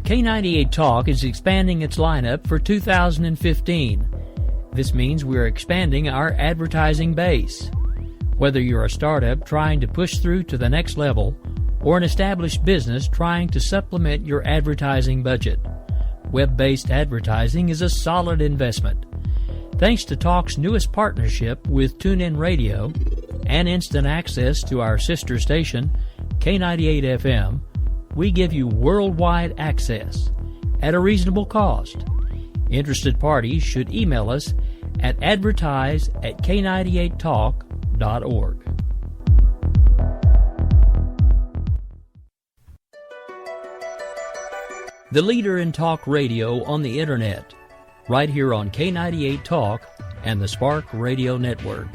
K98 Talk is expanding its lineup for 2015. This means we're expanding our advertising base. Whether you're a startup trying to push through to the next level or an established business trying to supplement your advertising budget, web-based advertising is a solid investment. Thanks to Talk's newest partnership with TuneIn Radio and instant access to our sister station, K98 FM, we give you worldwide access at a reasonable cost. Interested parties should email us at advertise@k98talk.org. The leader in talk radio on the Internet, right here on K98 Talk and the Spark Radio Network.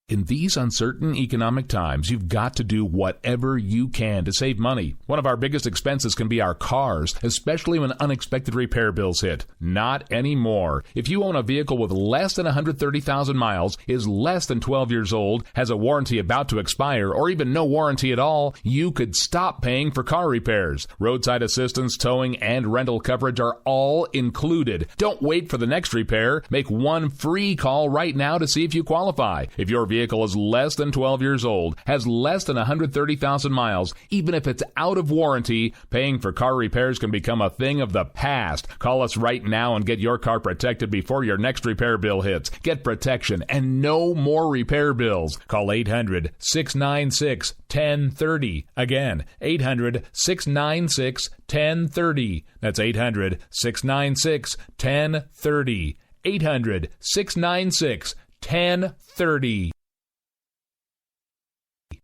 In these uncertain economic times, you've got to do whatever you can to save money. One of our biggest expenses can be our cars, especially when unexpected repair bills hit. Not anymore. If you own a vehicle with less than 130,000 miles, is less than 12 years old, has a warranty about to expire, or even no warranty at all, you could stop paying for car repairs. Roadside assistance, towing, and rental coverage are all included. Don't wait for the next repair. Make one free call right now to see if you qualify. If your vehicle is less than 12 years old, has less than 130,000 miles, even if it's out of warranty, paying for car repairs can become a thing of the past. Call us right now and get your car protected before your next repair bill hits. Get protection and no more repair bills. Call 800-696-1030. Again, 800-696-1030. That's 800-696-1030. 800-696-1030.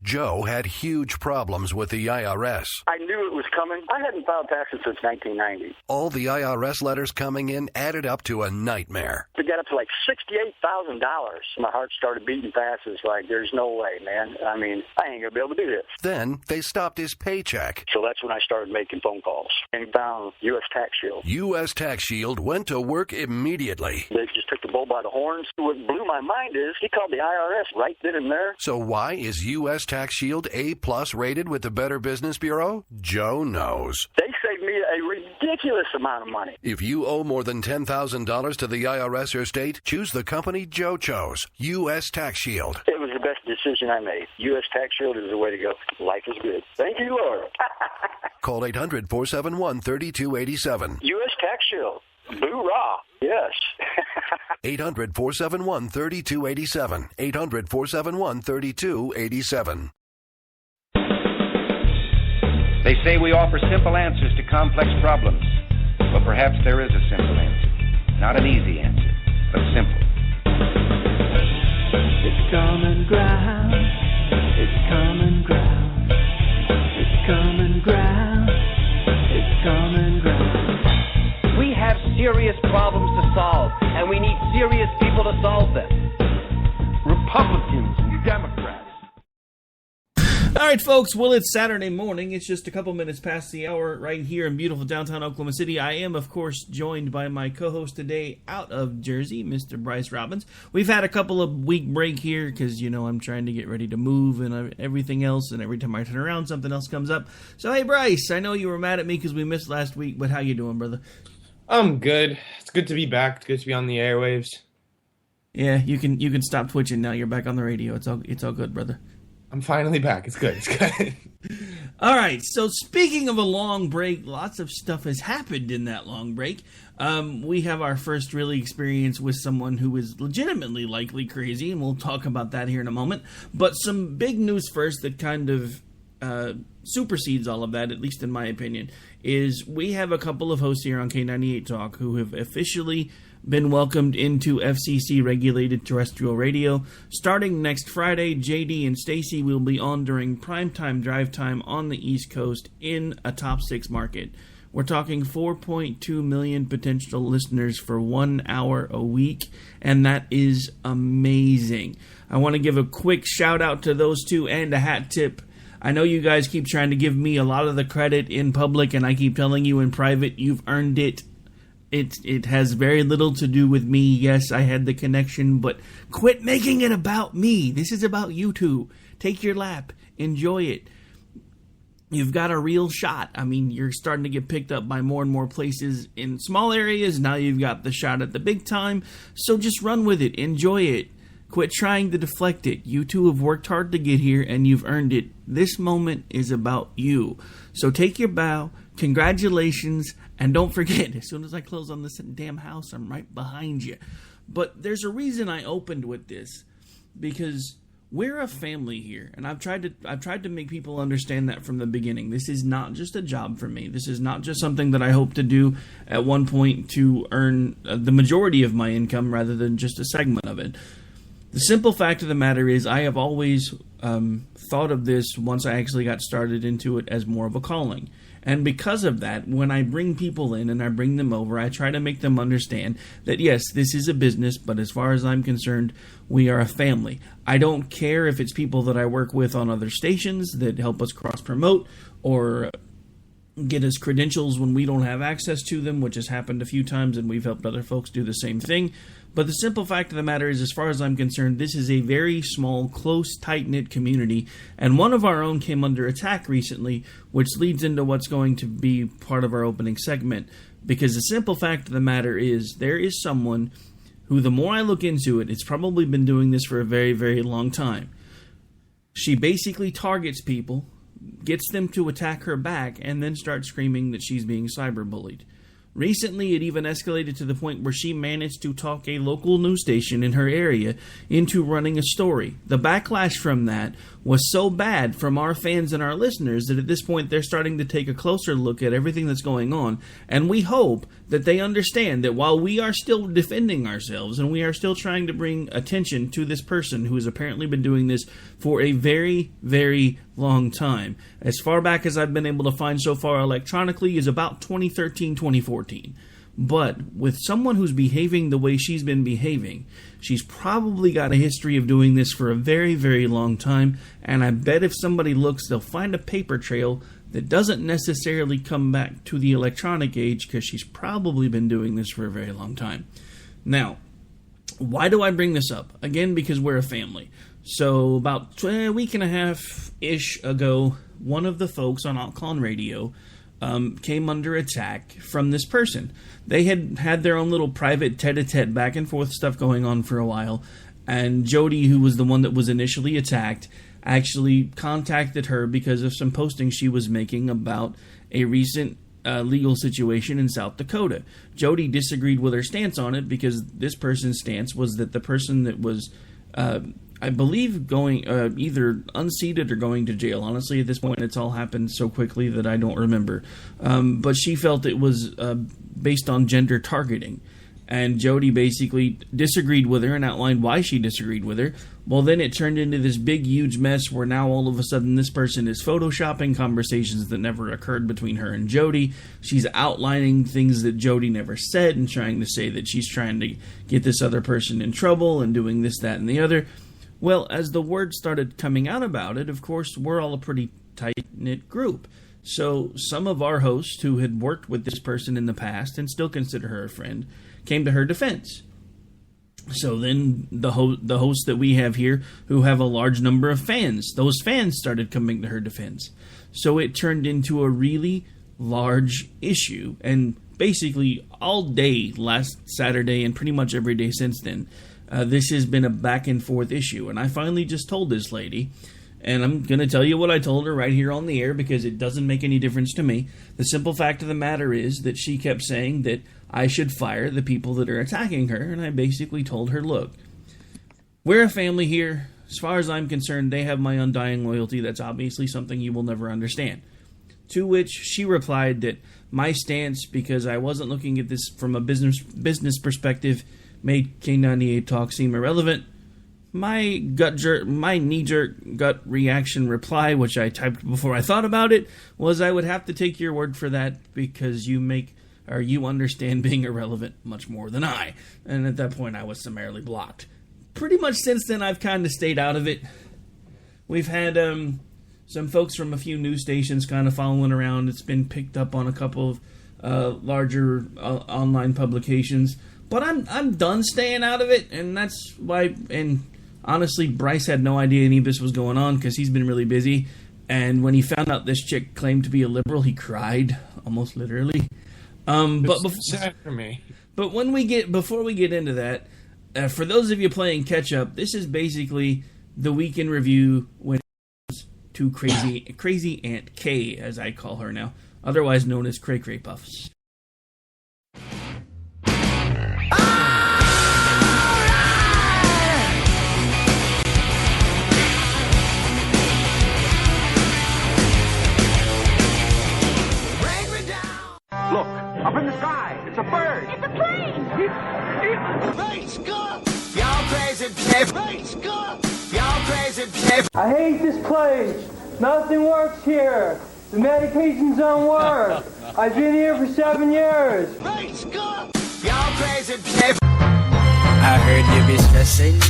Joe had huge problems with the IRS. I knew it was coming. I hadn't filed taxes since 1990. All the IRS letters coming in added up to a nightmare. It got up to like $68,000. My heart started beating fast. It's like, there's no way, man. I mean, I ain't going to be able to do this. Then they stopped his paycheck. So that's when I started making phone calls and found U.S. Tax Shield. U.S. Tax Shield went to work immediately. They just took the bull by the horns. What blew my mind is he called the IRS right then and there. So why is U.S. Tax Shield A+ rated with the Better Business Bureau? Joe knows. They saved me a ridiculous amount of money. If you owe more than $10,000 to the IRS or state, choose the company Joe chose, U.S. Tax Shield. It was the best decision I made. U.S. Tax Shield is the way to go. Life is good. Thank you, Lord. Call 800-471-3287. U.S. Tax Shield. Boo-rah. Yes. 800-471-3287. 800-471-3287. They say we offer simple answers to complex problems. Well, perhaps there is a simple answer. Not an easy answer, but simple. It's common ground. It's common ground. It's common ground. It's common ground. We have serious problems to solve, and we need serious people to solve them. Republicans and Democrats. All right, folks. Well, it's Saturday morning. It's just a couple minutes past the hour right here in beautiful downtown Oklahoma City. I am, of course, joined by my co-host today out of Jersey, Mr. Bryce Robbins. We've had a couple of week break here because, you know, I'm trying to get ready to move and everything else, and every time I turn around, something else comes up. So, hey, Bryce, I know you were mad at me because we missed last week, but how you doing, brother? I'm good. It's good to be back. It's good to be on the airwaves. Yeah, you can stop twitching now. You're back on the radio. It's all good, brother. I'm finally back. It's good. It's good. All right. So speaking of a long break, lots of stuff has happened in that long break. We have our first really experience with someone who is legitimately likely crazy, and we'll talk about that here in a moment. But some big news first that kind of supersedes all of that, at least in my opinion, is we have a couple of hosts here on K98 Talk who have officially been welcomed into FCC-regulated terrestrial radio. Starting next Friday, JD and Stacy will be on during primetime drive time on the East Coast in a top 6 market. We're talking 4.2 million potential listeners for 1 hour a week, and that is amazing. I want to give a quick shout-out to those two and a hat tip. I know you guys keep trying to give me a lot of the credit in public, and I keep telling you in private, you've earned it. It has very little to do with me. Yes, I had the connection, but quit making it about me. This is about you two. Take your lap. Enjoy it. You've got a real shot. I mean, you're starting to get picked up by more and more places in small areas. Now you've got the shot at the big time. So just run with it. Enjoy it. Quit trying to deflect it. You two have worked hard to get here, and you've earned it. This moment is about you. So take your bow. Congratulations. And don't forget, as soon as I close on this damn house, I'm right behind you. But there's a reason I opened with this. Because we're a family here, and I've tried to make people understand that from the beginning. This is not just a job for me. This is not just something that I hope to do at one point to earn the majority of my income rather than just a segment of it. The simple fact of the matter is I have always thought of this once I actually got started into it as more of a calling. And because of that, when I bring people in and I bring them over, I try to make them understand that, yes, this is a business, but as far as I'm concerned, we are a family. I don't care if it's people that I work with on other stations that help us cross-promote or get us credentials when we don't have access to them, which has happened a few times, and we've helped other folks do the same thing. But the simple fact of the matter is, as far as I'm concerned, this is a very small, close, tight-knit community, and one of our own came under attack recently, which leads into what's going to be part of our opening segment, because the simple fact of the matter is, there is someone who, the more I look into it, it's probably been doing this for a very, very long time. She basically targets people, gets them to attack her back, and then starts screaming that she's being cyberbullied. Recently, it even escalated to the point where she managed to talk a local news station in her area into running a story. The backlash from that was so bad from our fans and our listeners that at this point they're starting to take a closer look at everything that's going on, and we hope that they understand that while we are still defending ourselves and we are still trying to bring attention to this person who has apparently been doing this for a very, very long time. As far back as I've been able to find so far electronically is about 2013, 2014. But with someone who's behaving the way she's been behaving, she's probably got a history of doing this for a very, very long time, and I bet if somebody looks, they'll find a paper trail that doesn't necessarily come back to the electronic age, because she's probably been doing this for a very long time. Now, why do I bring this up? Again, because we're a family. So about a week and a half-ish ago, one of the folks on Outcon Radio came under attack from this person. They had their own little private tete-a-tete back and forth stuff going on for a while, and Jody, who was the one that was initially attacked, actually contacted her because of some postings she was making about a recent legal situation in South Dakota. Jody disagreed with her stance on it because this person's stance was that the person that was I believe going either unseated or going to jail. Honestly, at this point, it's all happened so quickly that I don't remember. But she felt it was based on gender targeting. And Jody basically disagreed with her and outlined why she disagreed with her. Well, then it turned into this big, huge mess where now all of a sudden this person is photoshopping conversations that never occurred between her and Jody. She's outlining things that Jody never said and trying to say that she's trying to get this other person in trouble and doing this, that, and the other. Well, as the word started coming out about it, of course, we're all a pretty tight-knit group. So some of our hosts who had worked with this person in the past and still consider her a friend came to her defense. So then the hosts that we have here who have a large number of fans, those fans started coming to her defense. So it turned into a really large issue. And basically all day last Saturday and pretty much every day since then, this has been a back and forth issue. And I finally just told this lady, and I'm going to tell you what I told her right here on the air because it doesn't make any difference to me. The simple fact of the matter is that she kept saying that I should fire the people that are attacking her, and I basically told her, look, we're a family here. As far as I'm concerned, they have my undying loyalty. That's obviously something you will never understand. To which she replied that my stance, because I wasn't looking at this from a business perspective, made K98 Talk seem irrelevant. My knee-jerk gut reaction reply, which I typed before I thought about it, was I would have to take your word for that because you understand being irrelevant much more than I. And at that point, I was summarily blocked. Pretty much since then, I've kind of stayed out of it. We've had some folks from a few news stations kind of following around. It's been picked up on a couple of larger online publications. But I'm done staying out of it, and that's why. And Honestly, Bryce had no idea any of this was going on because he's been really busy. And when he found out this chick claimed to be a liberal, he cried, almost literally. It's sad for me. But before we get into that, for those of you playing catch up, this is basically the week in review when it comes to crazy Aunt Kay, as I call her now, otherwise known as Cray Cray Puffs. Look, up in the sky, it's a bird. It's a plane. Great Scott! Y'all crazy piff. Great Scott! Y'all crazy piff. I hate this place. Nothing works here. The medications don't work. I've been here for 7 years. Great Scott! Y'all crazy piff. I heard you be stressing.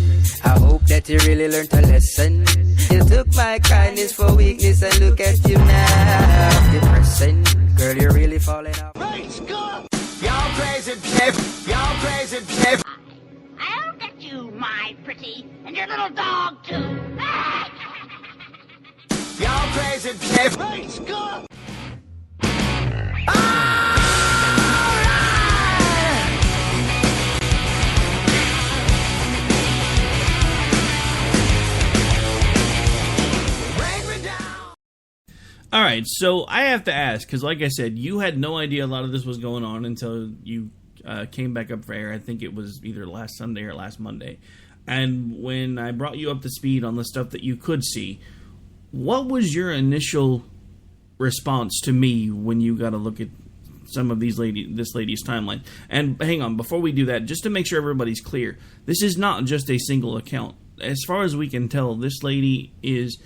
I hope that you really learned a lesson. You took my kindness for weakness and look at you now. Depressing. Girl, you're really falling off. Great Scott! Y'all crazy piff. Y'all crazy piff. I'll get you, my pretty, and your little dog, too. Y'all crazy piff. Great Scott! All right, so I have to ask, because like I said, you had no idea a lot of this was going on until you came back up for air. I think it was either last Sunday or last Monday. And when I brought you up to speed on the stuff that you could see, what was your initial response to me when you got to look at some of this lady's timeline? And hang on, before we do that, just to make sure everybody's clear, this is not just a single account. As far as we can tell, this lady is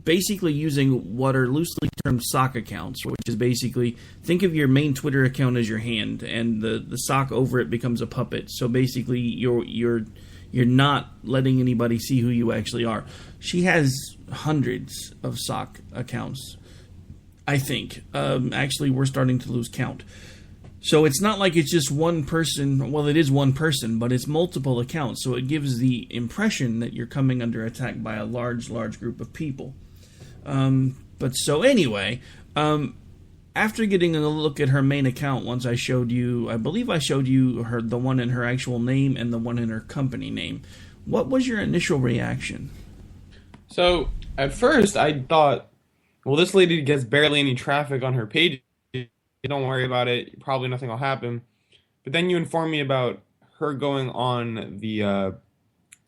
basically using what are loosely termed sock accounts, which is basically, think of your main Twitter account as your hand, and the sock over it becomes a puppet. So basically, you're not letting anybody see who you actually are. She has hundreds of sock accounts, I think. Actually, we're starting to lose count. So it's not like it's just one person. Well, it is one person, but it's multiple accounts. So it gives the impression that you're coming under attack by a large group of people. But so anyway, after getting a look at her main account, once I showed you, I believe I showed you the one in her actual name and the one in her company name. What was your initial reaction? So at first I thought, well, this lady gets barely any traffic on her page. Don't worry about it. Probably nothing will happen. But then you informed me about her going on the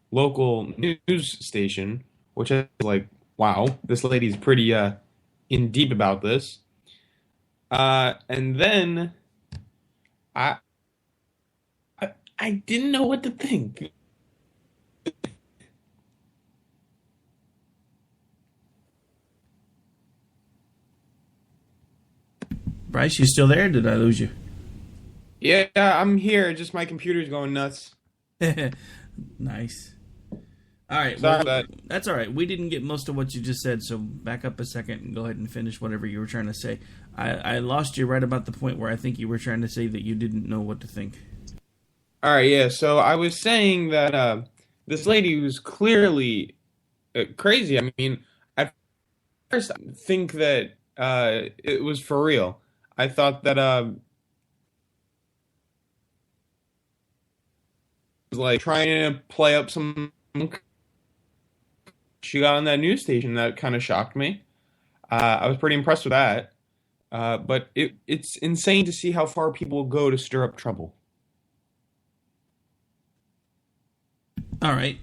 local news station, which is like, wow, this lady's pretty in deep about this. And then I didn't know what to think. Bryce, you still there? Did I lose you? Yeah, I'm here. Just my computer's going nuts. Nice. All right. Sorry Well, that's all right. We didn't get most of what you just said, so back up a second and go ahead and finish whatever you were trying to say. I lost you right about the point where I think you were trying to say that you didn't know what to think. All right, yeah. So I was saying that this lady was clearly crazy. I mean, at first I think that it was for real. I thought that it was like trying to play up some. She got on that news station. That kind of shocked me. I was pretty impressed with that. But it's insane to see how far people will go to stir up trouble. All right.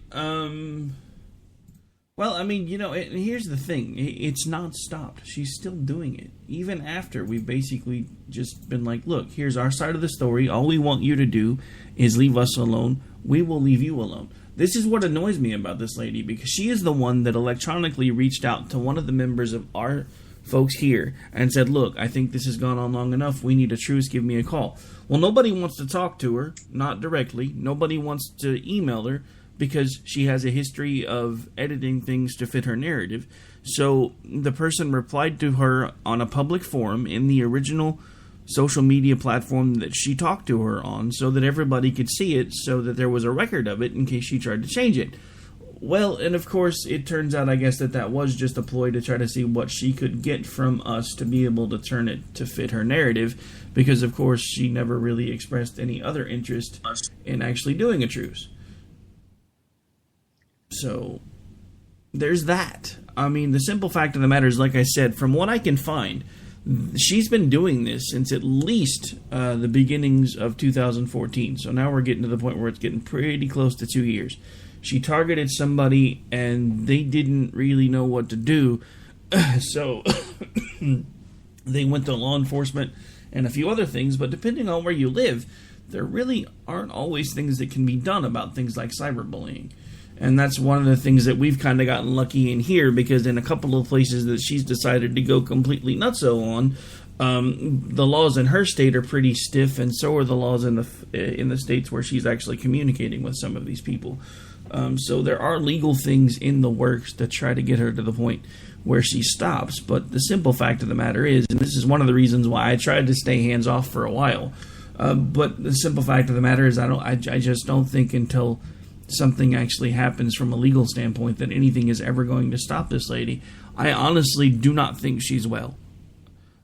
Well, I mean, here's the thing. It's not stopped. She's still doing it. Even after we've basically just been like, look, here's our side of the story. All we want you to do is leave us alone. We will leave you alone. This is what annoys me about this lady, because she is the one that electronically reached out to one of the members of our folks here and said, look, I think this has gone on long enough. We need a truce. Give me a call. Well, nobody wants to talk to her, not directly. Nobody wants to email her because she has a history of editing things to fit her narrative. So the person replied to her on a public forum in the original social media platform that she talked to her on, so that everybody could see it, so that there was a record of it in case she tried to change it. Well, and of course, it turns out, I guess, that was just a ploy to try to see what she could get from us to be able to turn it to fit her narrative, because, of course, she never really expressed any other interest in actually doing a truce. So, there's that. I mean, the simple fact of the matter is, like I said, from what I can find, she's been doing this since at least the beginnings of 2014. So now we're getting to the point where it's getting pretty close to 2 years. She targeted somebody, and they didn't really know what to do, so they went to law enforcement and a few other things, but depending on where you live, there really aren't always things that can be done about things like cyberbullying. And that's one of the things that we've kind of gotten lucky in here, because in a couple of places that she's decided to go completely nutso on, the laws in her state are pretty stiff, and so are the laws in the states where she's actually communicating with some of these people. So there are legal things in the works to try to get her to the point where she stops. But the simple fact of the matter is, and this is one of the reasons why I tried to stay hands off for a while, but the simple fact of the matter is I just don't think until something actually happens from a legal standpoint that anything is ever going to stop this lady. I honestly do not think she's well.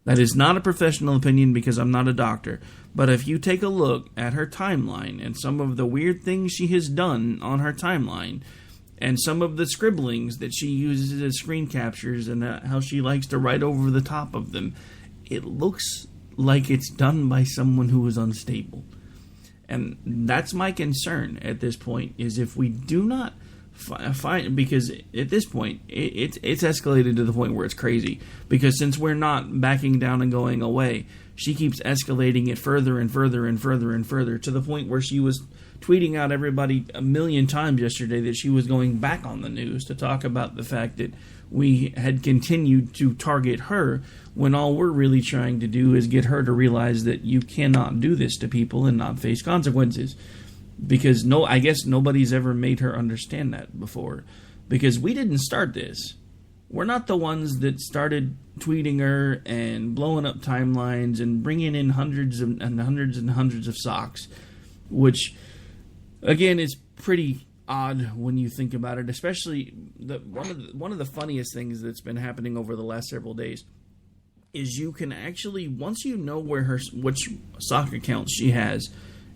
That is not a professional opinion because I'm not a doctor. But if you take a look at her timeline and some of the weird things she has done on her timeline, and some of the scribblings that she uses as screen captures and how she likes to write over the top of them, it looks like it's done by someone who is unstable. And that's my concern at this point, is if we do not find, because at this point it's escalated to the point where it's crazy, because since we're not backing down and going away, she keeps escalating it further and further and further and further, to the point where she was tweeting out everybody a million times yesterday that she was going back on the news to talk about the fact that we had continued to target her, when all we're really trying to do is get her to realize that you cannot do this to people and not face consequences. Because I guess nobody's ever made her understand that before. Because we didn't start this. We're not the ones that started tweeting her and blowing up timelines and bringing in hundreds and hundreds of socks. Which, again, is pretty odd when you think about it. Especially one of the funniest things that's been happening over the last several days is you can actually, once you know which sock accounts she has,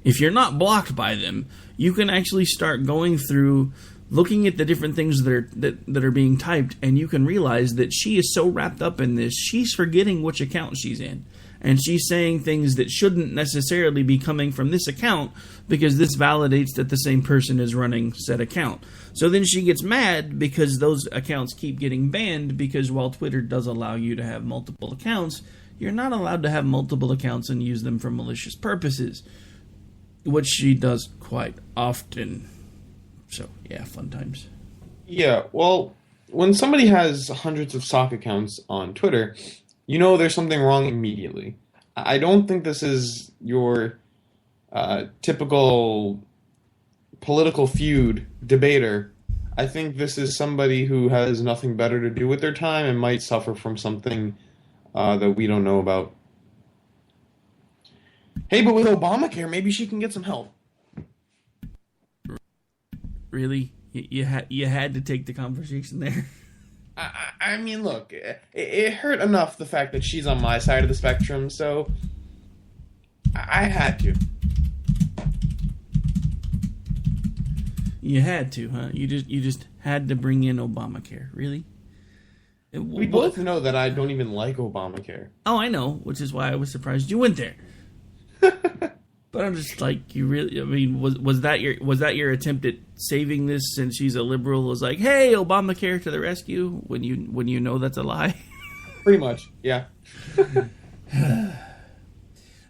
if you're not blocked by them, you can actually start going through, looking at the different things that are being typed, and you can realize that she is so wrapped up in this, she's forgetting which account she's in. And she's saying things that shouldn't necessarily be coming from this account, because this validates that the same person is running said account. So then she gets mad because those accounts keep getting banned, because while Twitter does allow you to have multiple accounts, you're not allowed to have multiple accounts and use them for malicious purposes, which she does quite often. So, yeah, fun times. Yeah, well, when somebody has hundreds of sock accounts on Twitter, you know there's something wrong immediately. I don't think this is your typical political feud debater. I think this is somebody who has nothing better to do with their time and might suffer from something that we don't know about. Hey, but with Obamacare, maybe she can get some help. Really? You had to take the conversation there? I mean, look, it hurt enough, the fact that she's on my side of the spectrum, so I had to. You had to, huh? You just had to bring in Obamacare, really? We both know that I don't even like Obamacare. Oh, I know, which is why I was surprised you went there. But I'm just like, you really, I mean, was that your attempt at saving this, since she's a liberal? Was like, hey, Obamacare to the rescue, when you know that's a lie? Pretty much, yeah.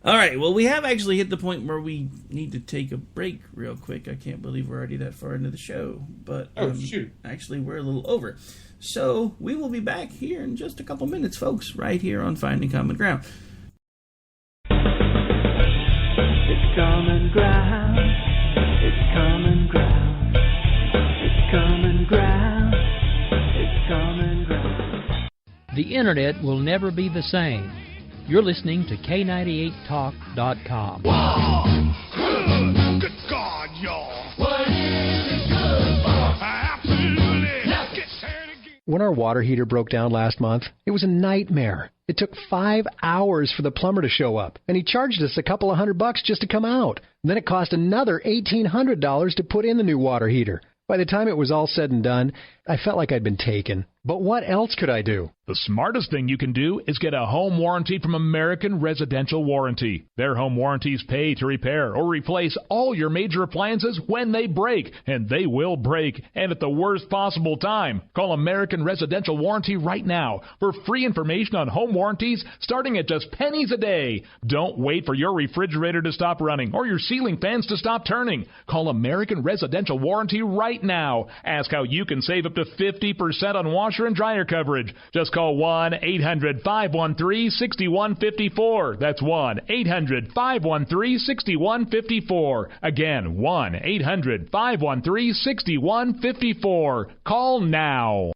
All right, well, we have actually hit the point where we need to take a break real quick. I can't believe we're already that far into the show, but shoot. Actually, we're a little over. So we will be back here in just a couple minutes, folks, right here on Finding Common Ground. It's common ground. It's common ground. It's common ground. It's common ground. The internet will never be the same. You're listening to K98Talk.com. Wow! Good God, y'all! What is it good for? Absolutely When our water heater broke down last month, it was a nightmare. It took 5 hours for the plumber to show up, and he charged us a couple of $100 just to come out. And then it cost another $1,800 to put in the new water heater. By the time it was all said and done, I felt like I'd been taken. But what else could I do? The smartest thing you can do is get a home warranty from American Residential Warranty. Their home warranties pay to repair or replace all your major appliances when they break, and they will break, and at the worst possible time. Call American Residential Warranty right now for free information on home warranties starting at just pennies a day. Don't wait for your refrigerator to stop running or your ceiling fans to stop turning. Call American Residential Warranty right now. Ask how you can save up to 50% on washer and dryer coverage. Just call 1-800-513-6154. That's 1-800-513-6154. Again, 1-800-513-6154. Call now.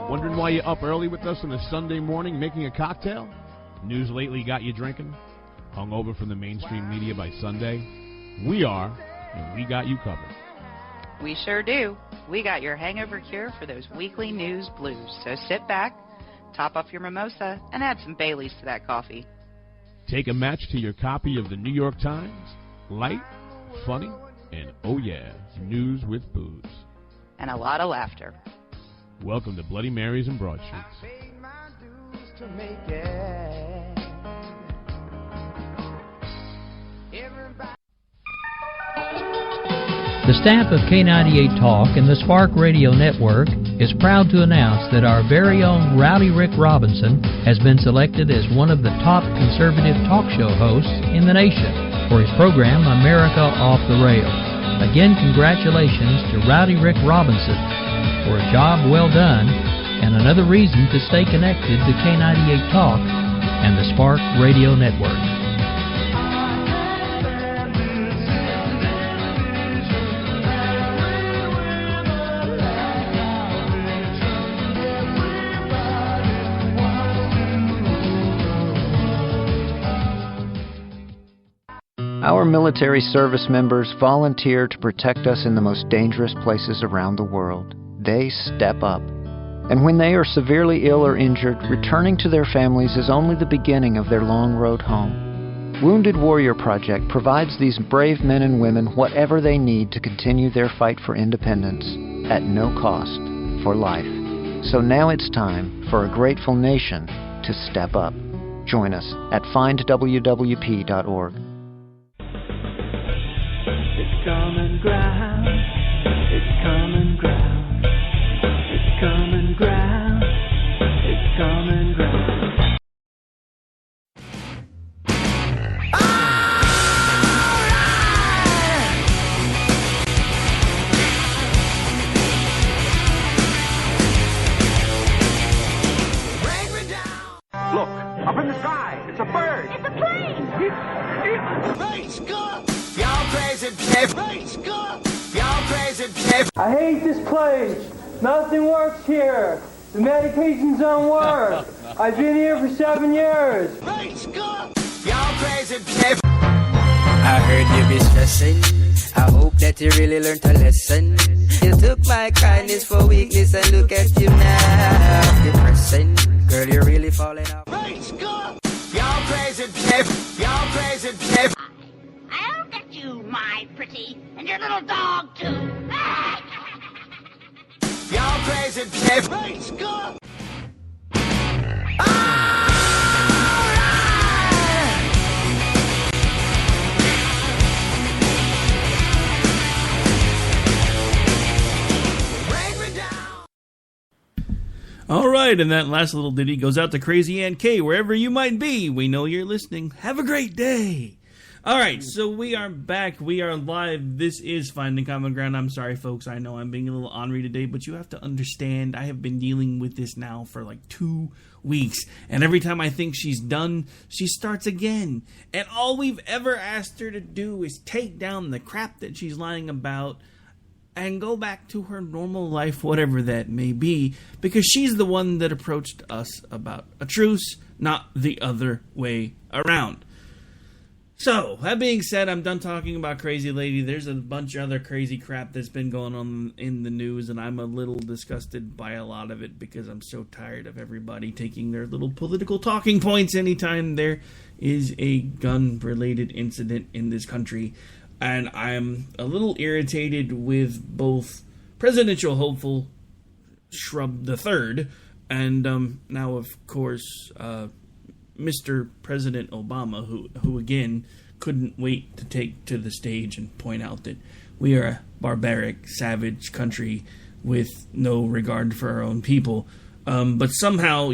Wondering why you're up early with us on a Sunday morning making a cocktail? News lately got you drinking? Hungover from the mainstream media by Sunday? We are, and we got you covered. We sure do. We got your hangover cure for those weekly news blues. So sit back, top off your mimosa, and add some Baileys to that coffee. Take a match to your copy of the New York Times. Light, funny, and oh yeah, news with booze. And a lot of laughter. Welcome to Bloody Marys and Broadsheets. The staff of K98 Talk and the Spark Radio Network is proud to announce that our very own Rowdy Rick Robinson has been selected as one of the top conservative talk show hosts in the nation for his program America Off the Rail. Again, congratulations to Rowdy Rick Robinson for a job well done and another reason to stay connected to K98 Talk and the Spark Radio Network. Our military service members volunteer to protect us in the most dangerous places around the world. They step up. And when they are severely ill or injured, returning to their families is only the beginning of their long road home. Wounded Warrior Project provides these brave men and women whatever they need to continue their fight for independence at no cost for life. So now it's time for a grateful nation to step up. Join us at findwwp.org. It's common ground. It's common ground. It's common ground. It's common ground. Look, up in the sky. It's a bird. It's a plane. It's Great Scott! Y'all crazy Jeff. Great Scott! Y'all crazy Jeff. I hate this place. Nothing works here. The medications don't work. I've been here for 7 years. Great Scott! Y'all crazy Jeff. I heard you be stressing. I hope that you really learned a lesson. You took my kindness for weakness and look at you now. Depressing. Girl, you're really falling off. Great Scott! Y'all crazy Jeff. Y'all crazy Jeff. I'll get you, my pretty, and your little dog, too. Y'all crazy Jeff. Great Scott! All right, and that last little ditty goes out to Crazy Aunt Kay, wherever you might be. We know you're listening. Have a great day. All right, so we are back. We are live. This is Finding Common Ground. I'm sorry, folks. I know I'm being a little ornery today, but you have to understand I have been dealing with this now for like 2 weeks. And every time I think she's done, she starts again. And all we've ever asked her to do is take down the crap that she's lying about and go back to her normal life, whatever that may be, because she's the one that approached us about a truce, not the other way around. So, that being said, I'm done talking about Crazy Lady. There's a bunch of other crazy crap that's been going on in the news, and I'm a little disgusted by a lot of it because I'm so tired of everybody taking their little political talking points anytime there is a gun-related incident in this country. And I'm a little irritated with both presidential hopeful Shrub III and now, of course, Mr. President Obama, who again couldn't wait to take to the stage and point out that we are a barbaric, savage country with no regard for our own people. But somehow,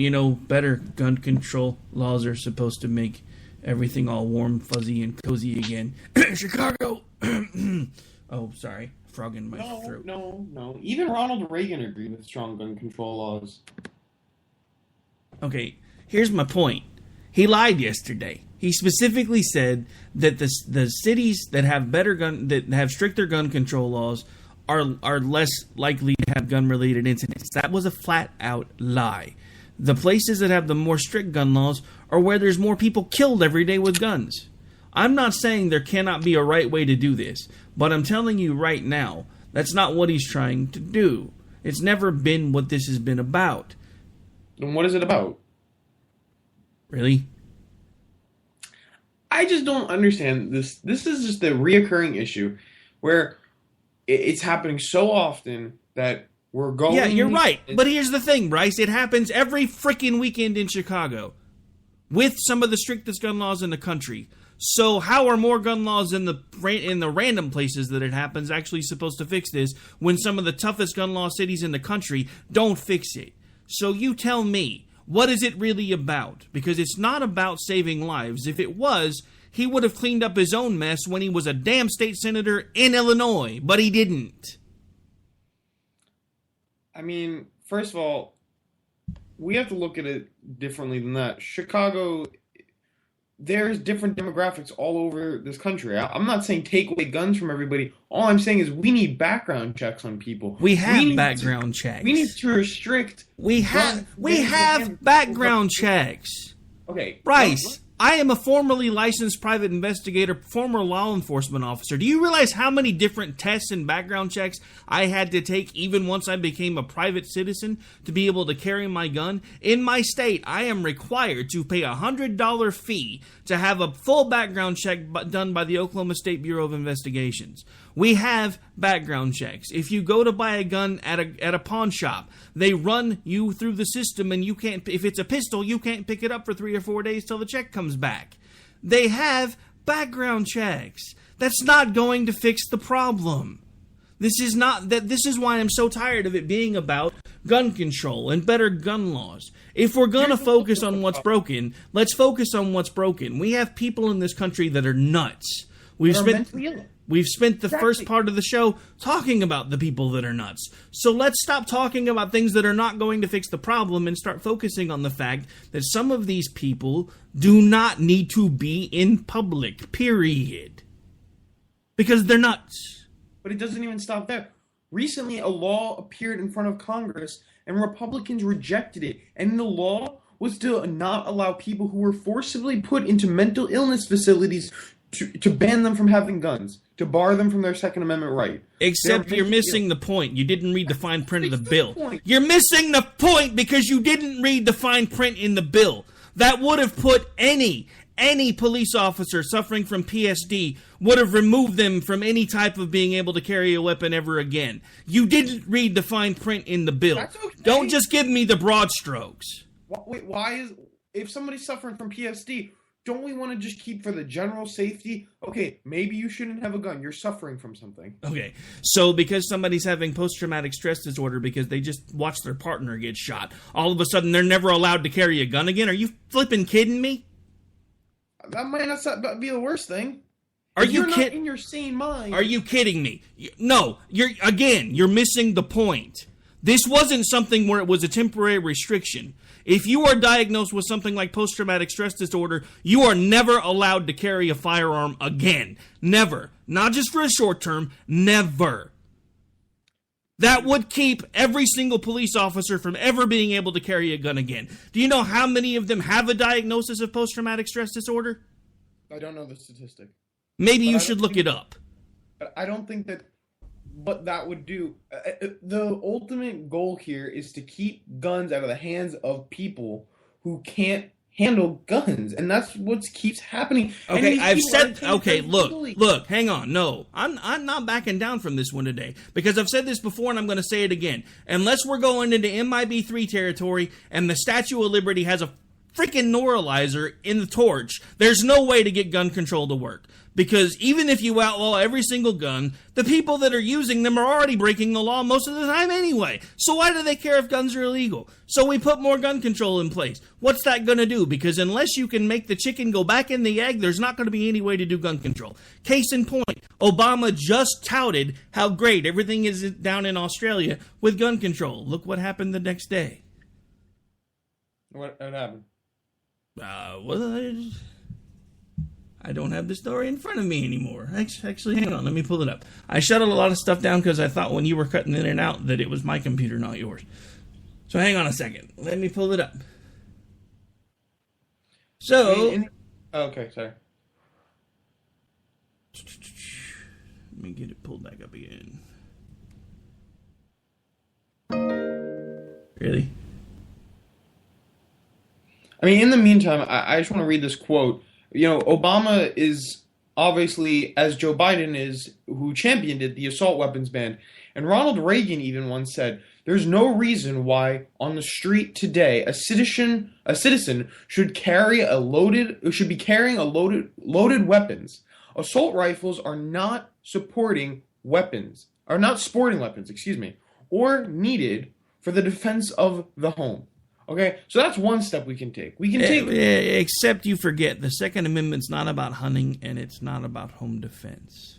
better gun control laws are supposed to make everything all warm, fuzzy, and cozy again. Chicago! Oh, sorry. Frog in my throat. No. Even Ronald Reagan agreed with strong gun control laws. Okay, here's my point. He lied yesterday. He specifically said that the cities that have stricter gun control laws are less likely to have gun-related incidents. That was a flat-out lie. The places that have the more strict gun laws are where there's more people killed every day with guns. I'm not saying there cannot be a right way to do this, but I'm telling you right now, that's not what he's trying to do. It's never been what this has been about. Then what is it about? Really? I just don't understand this. This is just a reoccurring issue where it's happening so often that we're going... Yeah, you're right. But here's the thing, Bryce. It happens every freaking weekend in Chicago with some of the strictest gun laws in the country. So how are more gun laws in the random places that it happens actually supposed to fix this when some of the toughest gun law cities in the country don't fix it? So you tell me. What is it really about? Because it's not about saving lives. If it was, he would have cleaned up his own mess when he was a damn state senator in Illinois, but he didn't. I mean, first of all, we have to look at it differently than that. Chicago, there's different demographics all over this country. I'm not saying take away guns from everybody. All I'm saying is we need background checks on people. We have background checks. We need to restrict. We have background checks. Okay, Bryce, I am a formerly licensed private investigator, former law enforcement officer. Do you realize how many different tests and background checks I had to take even once I became a private citizen to be able to carry my gun? In my state, I am required to pay a $100 fee to have a full background check done by the Oklahoma State Bureau of Investigations. We have background checks. If you go to buy a gun at a pawn shop, they run you through the system, and you can't. If it's a pistol, you can't pick it up for 3 or 4 days till the check comes back. They have background checks. That's not going to fix the problem. This is why I'm so tired of it being about gun control and better gun laws. If we're going to focus on what's broken, let's focus on what's broken. We have people in this country that are nuts. We've spent the first part of the show talking about the people that are nuts. So let's stop talking about things that are not going to fix the problem and start focusing on the fact that some of these people do not need to be in public, period. Because they're nuts. But it doesn't even stop there. Recently, a law appeared in front of Congress, and Republicans rejected it. And the law was to not allow people who were forcibly put into mental illness facilities to ban them from having guns, to bar them from their Second Amendment right. Except you're missing the point. You didn't read the fine print of the bill. You're missing the point because you didn't read the fine print in the bill. That would have put any police officer suffering from PSD would have removed them from any type of being able to carry a weapon ever again. You didn't read the fine print in the bill. That's okay. Don't just give me the broad strokes. Wait, if somebody's suffering from PSD, don't we want to just keep for the general safety? Okay, maybe you shouldn't have a gun. You're suffering from something. Okay, so because somebody's having post-traumatic stress disorder because they just watched their partner get shot, all of a sudden they're never allowed to carry a gun again? Are you flipping kidding me? That might not be the worst thing. You're not in your sane mind. Are you kidding me? No, you're missing the point. This wasn't something where it was a temporary restriction. If you are diagnosed with something like post-traumatic stress disorder, you are never allowed to carry a firearm again. Never. Not just for a short term, never. That would keep every single police officer from ever being able to carry a gun again. Do you know how many of them have a diagnosis of post-traumatic stress disorder? I don't know the statistic. Maybe you should look it up. But I don't think that what that would do. The ultimate goal here is to keep guns out of the hands of people who can't handle guns, and that's what keeps happening. Okay, I've said. Okay, look, hang on. No, I'm not backing down from this one today because I've said this before, and I'm going to say it again. Unless we're going into MIB3 territory, and the Statue of Liberty has a freaking neuralizer in the torch, there's no way to get gun control to work. Because even if you outlaw every single gun, the people that are using them are already breaking the law most of the time anyway. So why do they care if guns are illegal? So we put more gun control in place. What's that going to do? Because unless you can make the chicken go back in the egg, there's not going to be any way to do gun control. Case in point, Obama just touted how great everything is down in Australia with gun control. Look what happened the next day. What happened? I don't have the story in front of me anymore. Actually, hang on, let me pull it up. I shuttled a lot of stuff down because I thought when you were cutting in and out that it was my computer, not yours. So hang on a second. Let me pull it up. So... okay, sorry. Let me get it pulled back up again. Really? I mean, in the meantime, I just want to read this quote. You know, Obama is obviously, as Joe Biden is, who championed it, the assault weapons ban. And Ronald Reagan even once said, there's no reason why on the street today a citizen should be carrying loaded weapons. Assault rifles are not sporting weapons, or needed for the defense of the home. Okay, so that's one step we can take. Except you forget, the Second Amendment's not about hunting, and it's not about home defense.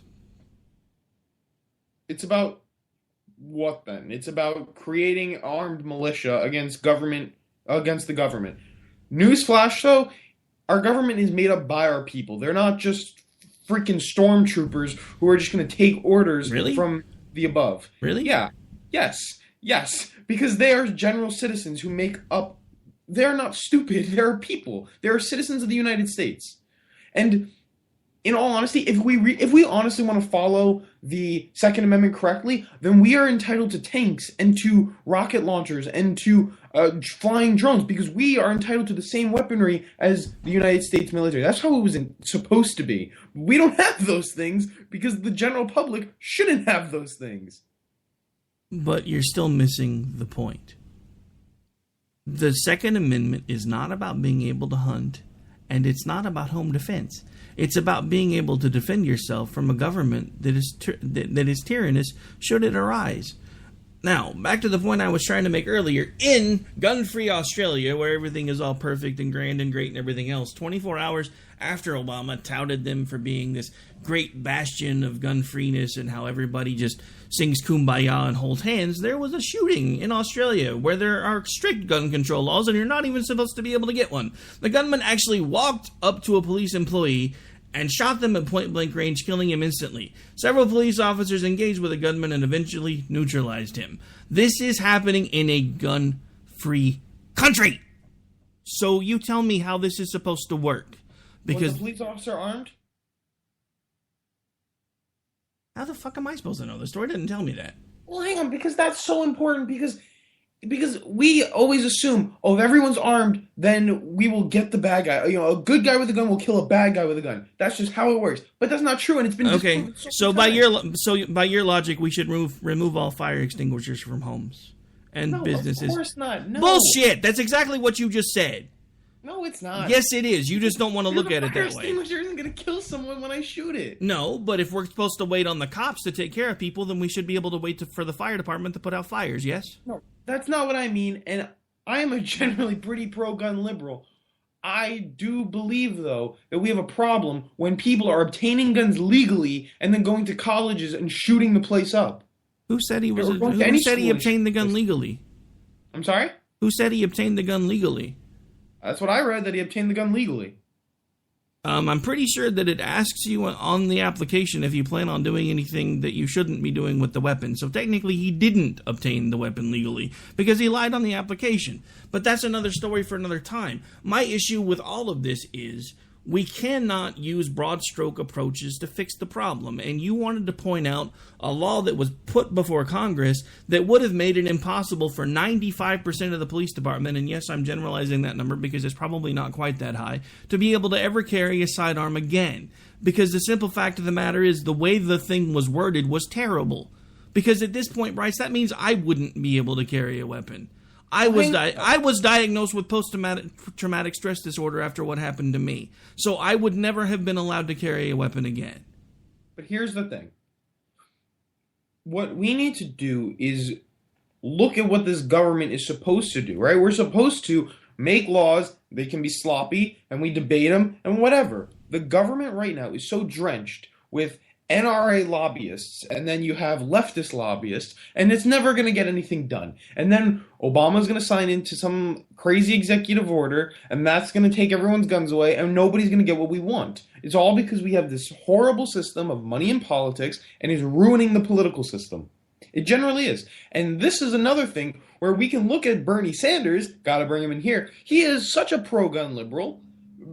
It's about what then? It's about creating armed militia against the government. Newsflash, though, our government is made up by our people. They're not just freaking stormtroopers who are just going to take orders from the above. Really? Yeah. Yes. Because they are general citizens who make up... They're not stupid. They're people. They're citizens of the United States. And in all honesty, if we honestly want to follow the Second Amendment correctly, then we are entitled to tanks and to rocket launchers and to flying drones, because we are entitled to the same weaponry as the United States military. That's how it was supposed to be. We don't have those things because the general public shouldn't have those things. But you're still missing the point. The Second Amendment is not about being able to hunt, and it's not about home defense. It's about being able to defend yourself from a government that is tyrannous should it arise. Now, back to the point I was trying to make earlier. In gun-free Australia, where everything is all perfect and grand and great and everything else, 24 hours after Obama touted them for being this great bastion of gun-freeness and how everybody just sings Kumbaya and holds hands, there was a shooting in Australia where there are strict gun control laws and you're not even supposed to be able to get one. The gunman actually walked up to a police employee and shot them at point-blank range, killing him instantly. Several police officers engaged with the gunman and eventually neutralized him. This is happening in a gun-free country. So you tell me how this is supposed to work. Because was the police officer armed? How the fuck am I supposed to know? The story didn't tell me that. Well, hang on, because that's so important, because we always assume, if everyone's armed, then we will get the bad guy. You know, a good guy with a gun will kill a bad guy with a gun. That's just how it works. But that's not true, and it's been okay. So by your logic, we should remove all fire extinguishers from homes and businesses. Of course not. No. Bullshit. That's exactly what you just said. No, it's not. Yes, it is. You just don't want to look at it that way. The fire extinguisher isn't going to kill someone when I shoot it. No, but if we're supposed to wait on the cops to take care of people, then we should be able to wait for the fire department to put out fires, yes? No, that's not what I mean, and I am a generally pretty pro-gun liberal. I do believe, though, that we have a problem when people are obtaining guns legally and then going to colleges and shooting the place up. Who said he obtained the gun legally? I'm sorry? Who said he obtained the gun legally? That's what I read, that he obtained the gun legally. I'm pretty sure that it asks you on the application if you plan on doing anything that you shouldn't be doing with the weapon. So technically he didn't obtain the weapon legally because he lied on the application. But that's another story for another time. My issue with all of this is We cannot use broad stroke approaches to fix the problem. And you wanted to point out a law that was put before Congress that would have made it impossible for 95% of the police department, and yes, I'm generalizing that number because it's probably not quite that high, to be able to ever carry a sidearm again. Because the simple fact of the matter is the way the thing was worded was terrible. Because at this point, Bryce, that means I wouldn't be able to carry a weapon. I was diagnosed with post-traumatic stress disorder after what happened to me. So I would never have been allowed to carry a weapon again. But here's the thing. What we need to do is look at what this government is supposed to do, right? We're supposed to make laws, they can be sloppy, and we debate them, and whatever. The government right now is so drenched with NRA lobbyists, and then you have leftist lobbyists, and it's never going to get anything done. And then Obama's going to sign into some crazy executive order, and that's going to take everyone's guns away, and nobody's going to get what we want. It's all because we have this horrible system of money in politics, and it's ruining the political system. It generally is. And this is another thing where we can look at Bernie Sanders, gotta bring him in here. He is such a pro-gun liberal,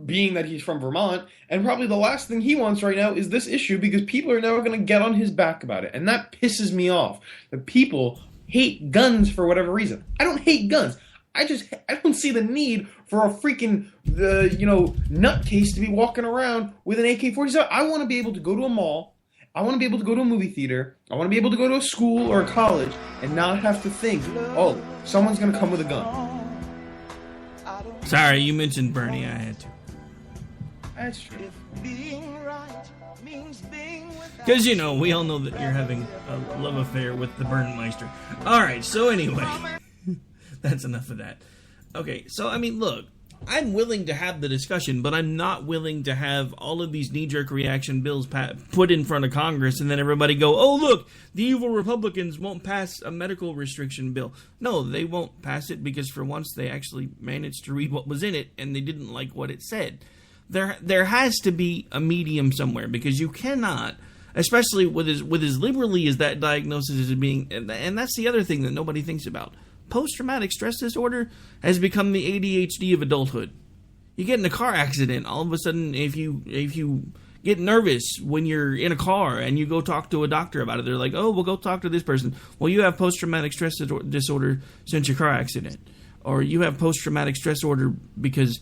being that he's from Vermont, and probably the last thing he wants right now is this issue because people are never going to get on his back about it. And that pisses me off. That people hate guns for whatever reason. I don't hate guns. I don't see the need for a freaking, nutcase to be walking around with an AK-47. I want to be able to go to a mall. I want to be able to go to a movie theater. I want to be able to go to a school or a college and not have to think, oh, someone's going to come with a gun. Sorry, you mentioned Bernie. I had to. That's true. Because, we all know that you're having a love affair with the Burnmeister. Alright, so anyway. That's enough of that. Okay, so, look. I'm willing to have the discussion, but I'm not willing to have all of these knee-jerk reaction bills put in front of Congress and then everybody go, oh, look, the evil Republicans won't pass a medical restriction bill. No, they won't pass it because for once they actually managed to read what was in it and they didn't like what it said. There has to be a medium somewhere because you cannot, especially with as liberally as that diagnosis is being, and that's the other thing that nobody thinks about. Post-traumatic stress disorder has become the ADHD of adulthood. You get in a car accident, all of a sudden, if you get nervous when you're in a car and you go talk to a doctor about it, they're like, oh, well, go talk to this person. Well, you have post-traumatic stress disorder since your car accident. Or you have post-traumatic stress disorder because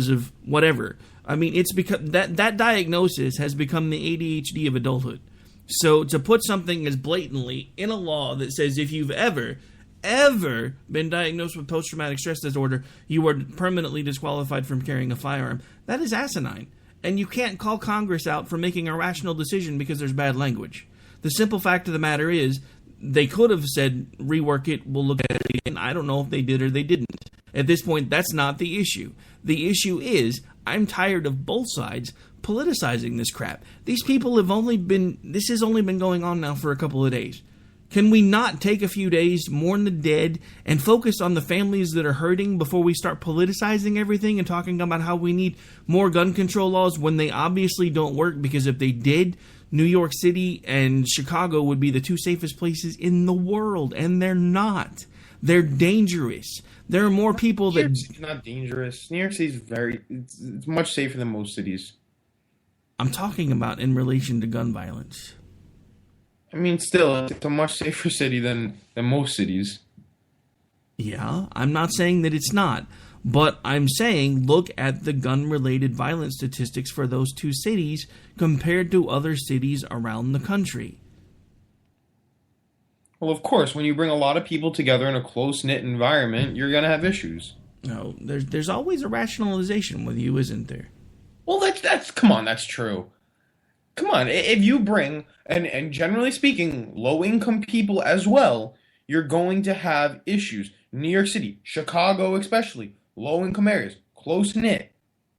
of whatever. It's because that diagnosis has become the ADHD of adulthood. So to put something as blatantly in a law that says if you've ever been diagnosed with post-traumatic stress disorder, you are permanently disqualified from carrying a firearm. That is asinine. And you can't call Congress out for making a rational decision because there's bad language. The simple fact of the matter is, they could have said, rework it, we'll look at it again. I don't know if they did or they didn't. At this point, that's not the issue. The issue is, I'm tired of both sides politicizing this crap. These people this has only been going on now for a couple of days. Can we not take a few days, mourn the dead, and focus on the families that are hurting before we start politicizing everything and talking about how we need more gun control laws when they obviously don't work? Because if they did, New York City and Chicago would be the two safest places in the world, and they're not. They're dangerous. There are more people that... It's not dangerous. New York City is it's much safer than most cities. I'm talking about in relation to gun violence. Still, it's a much safer city than most cities. Yeah, I'm not saying that it's not. But I'm saying look at the gun-related violence statistics for those two cities compared to other cities around the country. Well, of course, when you bring a lot of people together in a close-knit environment, you're going to have issues. No, there's always a rationalization with you, isn't there? Well, come on, that's true. Come on, if you bring, and generally speaking, low-income people as well, you're going to have issues. New York City, Chicago especially, low-income areas, close-knit.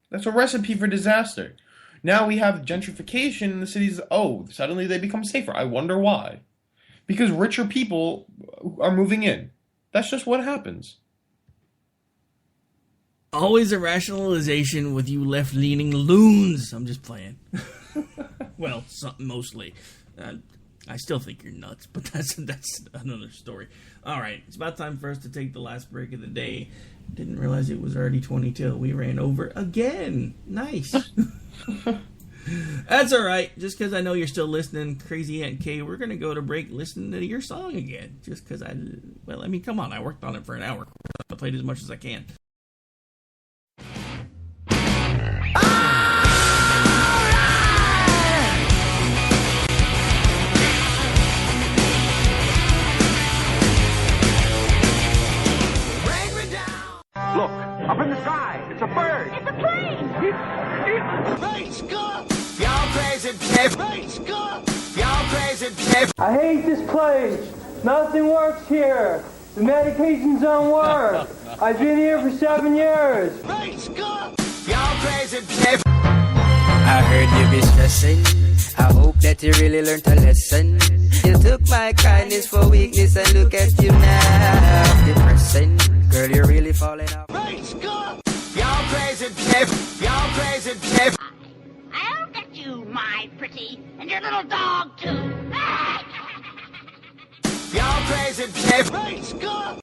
That's a recipe for disaster. Now we have gentrification in the cities. Oh, suddenly they become safer. I wonder why. Because richer people are moving in. That's just what happens. Always a rationalization with you left-leaning loons. I'm just playing. Well, mostly. I still think you're nuts, but that's another story. All right, it's about time for us to take the last break of the day. Didn't realize it was already 22. We ran over again. Nice. That's all right. Just because I know you're still listening, Crazy Aunt Kay, we're going to go to break listening to your song again. Just because come on. I worked on it for an hour. I played as much as I can. Look, up in the sky. It's a bird. It's a plane. It's Scott. Y'all crazy Space Scott. Y'all crazy I hate this place. Nothing works here. The medications don't work. I've been here for 7 years. Space Scott. Y'all crazy I heard you be stressing. I hope that you really learned a lesson. You took my kindness for weakness and look at you now. Depressing. Girl, you're really falling off. Space Scott. Y'all crazy Y'all crazy I'll get you, my pretty, and your little dog, too. Y'all crazy Space Scott.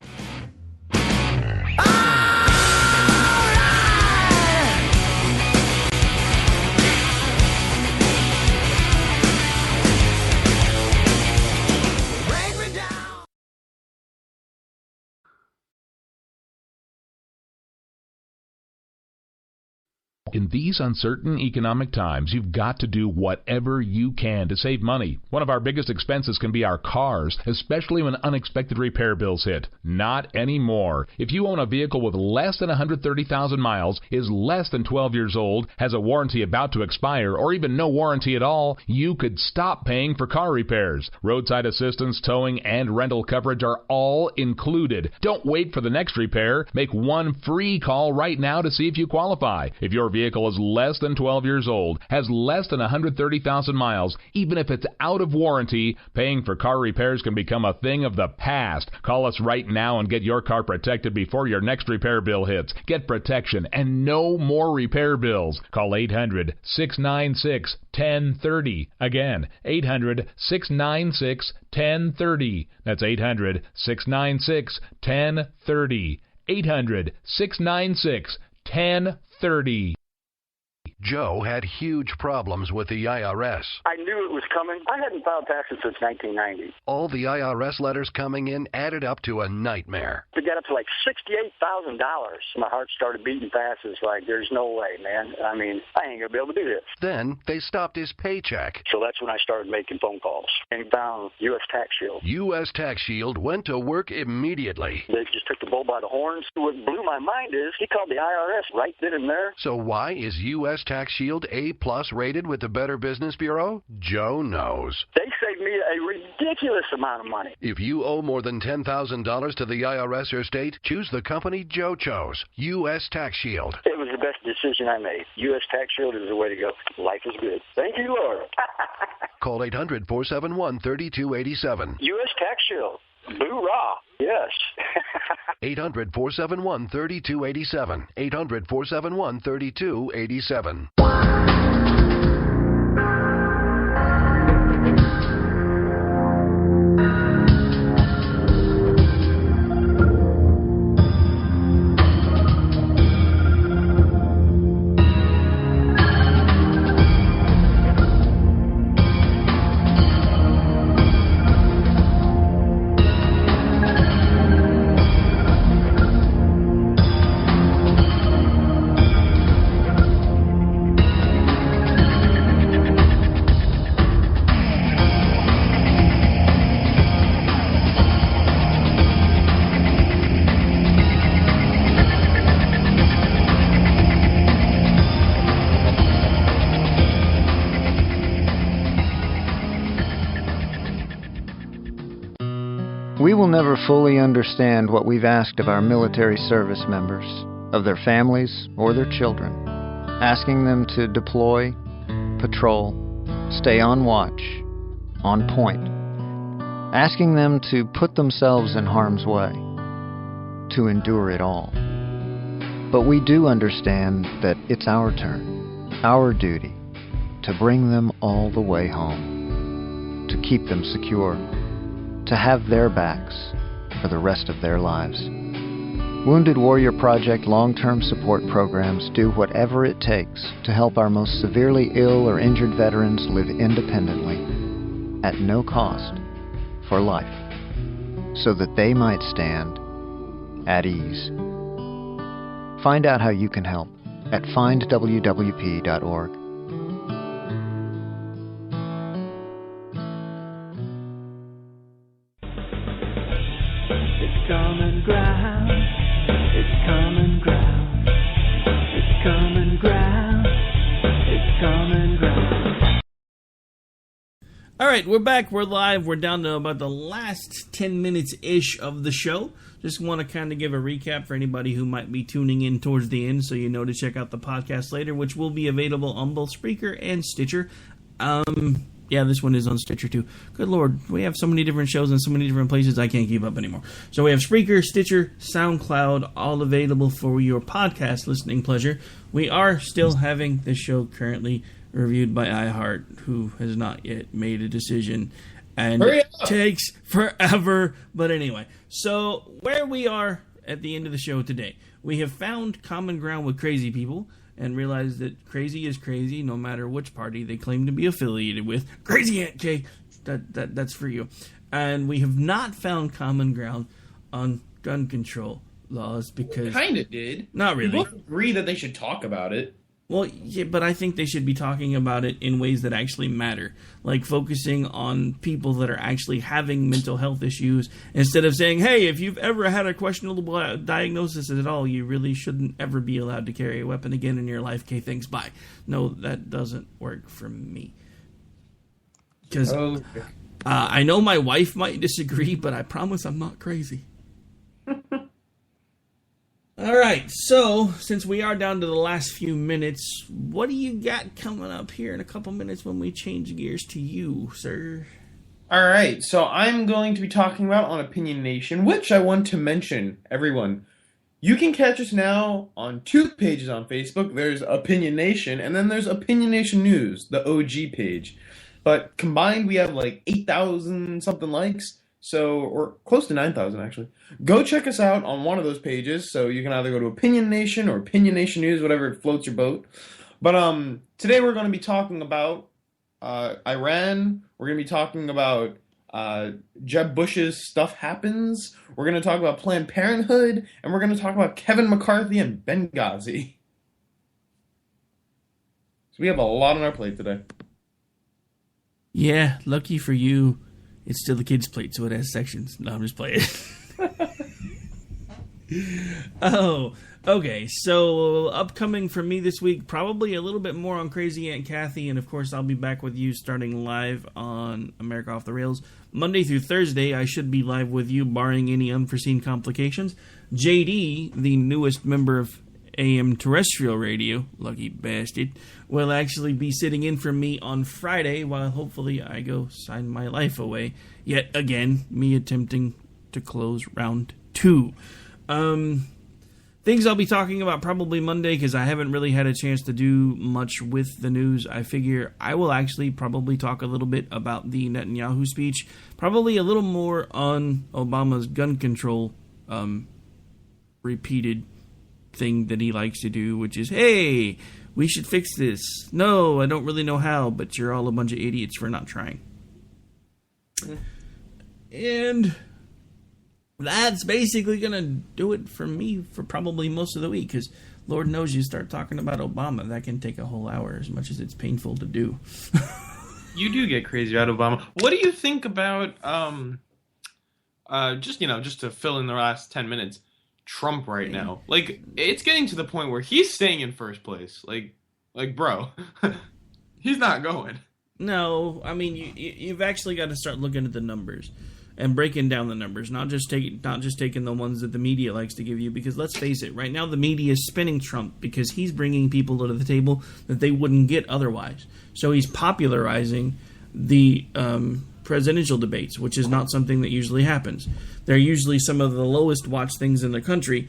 In these uncertain economic times, you've got to do whatever you can to save money. One of our biggest expenses can be our cars, especially when unexpected repair bills hit. Not anymore. If you own a vehicle with less than 130,000 miles, is less than 12 years old, has a warranty about to expire, or even no warranty at all, you could stop paying for car repairs. Roadside assistance, towing, and rental coverage are all included. Don't wait for the next repair. Make one free call right now to see if you qualify. If your vehicle is less than 12 years old, has less than 130,000 miles, even if it's out of warranty, paying for car repairs can become a thing of the past. Call us right now and get your car protected before your next repair bill hits. Get protection and no more repair bills. Call 800-696-1030. Again, 800-696-1030. That's 800-696-1030. 800-696-1030. Joe had huge problems with the IRS. I knew it was coming. I hadn't filed taxes since 1990. All the IRS letters coming in added up to a nightmare. To get up to like $68,000. My heart started beating fast. It's like, there's no way, man. I mean, I ain't going to be able to do this. Then they stopped his paycheck. So that's when I started making phone calls and found U.S. Tax Shield. U.S. Tax Shield went to work immediately. They just took the bull by the horns. What blew my mind is he called the IRS right then and there. So why is U.S. Tax Shield A+ rated with the Better Business Bureau? Joe knows. They saved me a ridiculous amount of money. If you owe more than $10,000 to the IRS or state, choose the company Joe chose, U.S. Tax Shield. It was the best decision I made. U.S. Tax Shield is the way to go. Life is good. Thank you, Lord. Call 800-471-3287. U.S. Tax Shield. Boo-rah. Yes. 800-471-3287. 800-471-3287. We will never fully understand what we've asked of our military service members, of their families or their children, asking them to deploy, patrol, stay on watch, on point, asking them to put themselves in harm's way, to endure it all. But we do understand that it's our turn, our duty, to bring them all the way home, to keep them secure, to have their backs for the rest of their lives. Wounded Warrior Project long-term support programs do whatever it takes to help our most severely ill or injured veterans live independently, at no cost, for life, so that they might stand at ease. Find out how you can help at findwwp.org. It's common ground. It's common ground. It's common ground. It's common ground. All right, we're back. We're live. We're down to about the last 10 minutes-ish of the show. Just want to kind of give a recap for anybody who might be tuning in towards the end, so you know to check out the podcast later, which will be available on both Spreaker and Stitcher. Yeah, this one is on Stitcher too. Good Lord, we have so many different shows in so many different places, I can't keep up anymore. So we have Spreaker, Stitcher, SoundCloud, all available for your podcast listening pleasure. We are still having this show currently reviewed by iHeart, who has not yet made a decision. And it takes forever. But anyway, so where we are at the end of the show today, we have found common ground with crazy people and realized that crazy is crazy no matter which party they claim to be affiliated with. Crazy Aunt Kay, that's for you. And we have not found common ground on gun control laws because... We kind of did. Not really. We both agree that they should talk about it. Well, yeah, but I think they should be talking about it in ways that actually matter, like focusing on people that are actually having mental health issues instead of saying, hey, if you've ever had a questionable diagnosis at all, you really shouldn't ever be allowed to carry a weapon again in your life. Okay, thanks, bye. No, that doesn't work for me. Because I know my wife might disagree, but I promise I'm not crazy. All right, so since we are down to the last few minutes, what do you got coming up here in a couple minutes when we change gears to you, sir? All right, so I'm going to be talking about on Opinion Nation, which I want to mention, everyone. You can catch us now on 2 pages on Facebook. There's Opinion Nation, and then there's Opinion Nation News, the OG page. But combined, we have like 8,000 something likes. So, or close to 9,000 actually. Go check us out on one of those pages. So you can either go to Opinion Nation or Opinion Nation News, whatever floats your boat. But today we're going to be talking about Iran. We're going to be talking about Jeb Bush's Stuff Happens. We're going to talk about Planned Parenthood, and we're going to talk about Kevin McCarthy and Benghazi. So we have a lot on our plate today. Yeah, lucky for you. It's still the kids' plate, so it has sections. No, I'm just playing. Oh, okay. So, upcoming for me this week, probably a little bit more on Crazy Aunt Kathy, and of course, I'll be back with you starting live on America Off the Rails. Monday through Thursday, I should be live with you, barring any unforeseen complications. JD, the newest member of AM terrestrial radio, lucky bastard, will actually be sitting in for me on Friday while hopefully I go sign my life away. Yet again, me attempting to close round 2. Things I'll be talking about probably Monday because I haven't really had a chance to do much with the news. I figure I will actually probably talk a little bit about the Netanyahu speech, probably a little more on Obama's gun control repeated thing that he likes to do, which is, hey, we should fix this. No, I don't really know how, but you're all a bunch of idiots for not trying. And that's basically going to do it for me for probably most of the week, because Lord knows you start talking about Obama, that can take a whole hour as much as it's painful to do. You do get crazy about Obama. What do you think about, just to fill in the last 10 minutes, Trump right now? Like, it's getting to the point where he's staying in first place. Like bro, he's not going. No, I mean, you've actually got to start looking at the numbers and breaking down the numbers, not just taking the ones that the media likes to give you, because let's face it, right now the media is spinning Trump because he's bringing people to the table that they wouldn't get otherwise. So he's popularizing the presidential debates, which is not something that usually happens. They're usually some of the lowest watched things in the country.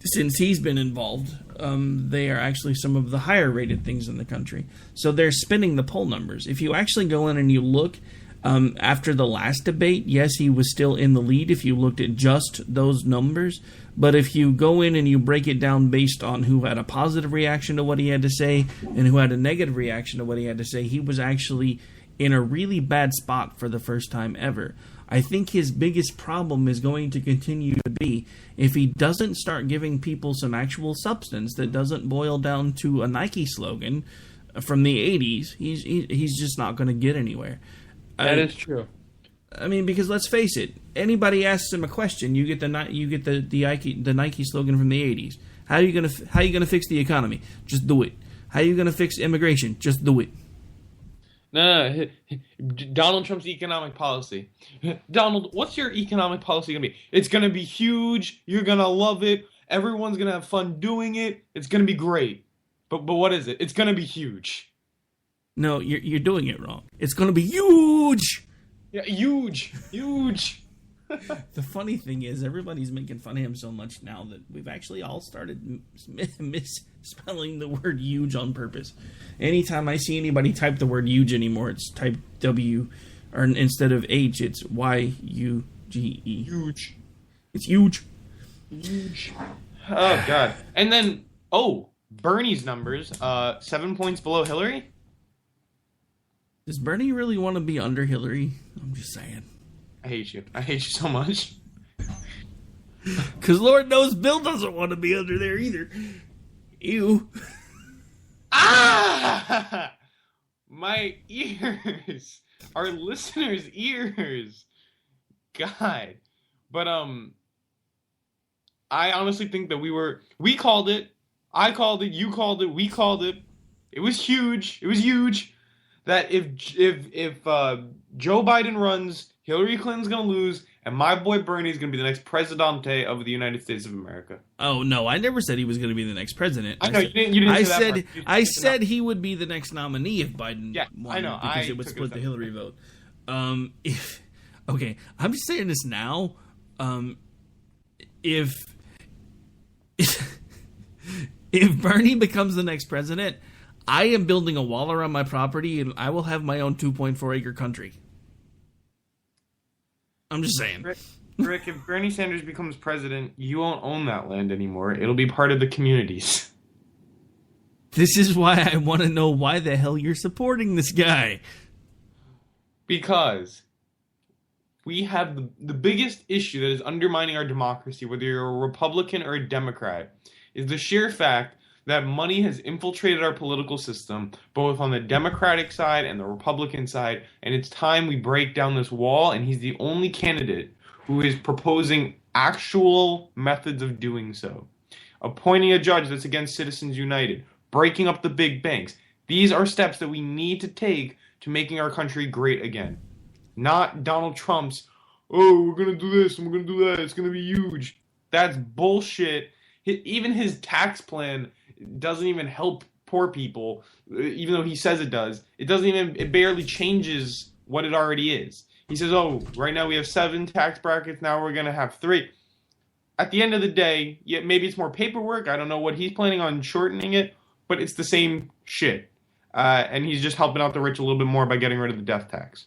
Since he's been involved, they are actually some of the higher rated things in the country. So they're spinning the poll numbers. If you actually go in and you look After the last debate, yes, he was still in the lead if you looked at just those numbers. But if you go in and you break it down based on who had a positive reaction to what he had to say and who had a negative reaction to what he had to say, he was actually in a really bad spot for the first time ever. I think his biggest problem is going to continue to be if he doesn't start giving people some actual substance that doesn't boil down to a Nike slogan from the 80s, he's just not going to get anywhere. That is true. I mean, because let's face it, anybody asks him a question, you get the Nike slogan from the 80s. How are you gonna fix the economy? Just do it. How are you gonna fix immigration? Just do it. No, Donald Trump's economic policy. Donald, what's your economic policy gonna be? It's gonna be huge. You're gonna love it. Everyone's gonna have fun doing it. It's gonna be great. But what is it? It's gonna be huge. No, you're doing it wrong. It's gonna be huge. Yeah, huge. The funny thing is, everybody's making fun of him so much now that we've actually all started misspelling the word huge on purpose. Anytime I see anybody type the word huge anymore, it's type W, or instead of H, it's Y-U-G-E. Huge. It's huge. Huge. Oh, God. And then, Bernie's numbers, 7 points below Hillary? Does Bernie really want to be under Hillary? I'm just saying. I hate you. I hate you so much. Because Lord knows Bill doesn't want to be under there either. Ew. Ah! My ears. Our listeners' ears. God. But, I honestly think that we called it. I called it. You called it. We called it. It was huge. It was huge. That if Joe Biden runs, Hillary Clinton's going to lose, and my boy Bernie's going to be the next presidente of the United States of America. Oh, no, I never said he was going to be the next president. I know, you didn't say that part. I said he would be the next nominee if Biden won. I know, because it would split the Hillary vote. Okay, I'm just saying this now. If Bernie becomes the next president, I am building a wall around my property, and I will have my own 2.4-acre country. I'm just saying. Rick, if Bernie Sanders becomes president, you won't own that land anymore. It'll be part of the communities. This is why I want to know why the hell you're supporting this guy. Because we have the biggest issue that is undermining our democracy, whether you're a Republican or a Democrat, is the sheer fact that money has infiltrated our political system, both on the Democratic side and the Republican side, and it's time we break down this wall, and he's the only candidate who is proposing actual methods of doing so. Appointing a judge that's against Citizens United, breaking up the big banks. These are steps that we need to take to making our country great again. Not Donald Trump's, we're going to do this and we're going to do that, it's going to be huge. That's bullshit. Even his tax plan doesn't even help poor people, even though he says it does. It barely changes what it already is. He says, right now we have 7 tax brackets, now we're going to have 3. At the end of the day, yeah, maybe it's more paperwork. I don't know what he's planning on shortening it, but it's the same shit. And he's just helping out the rich a little bit more by getting rid of the death tax.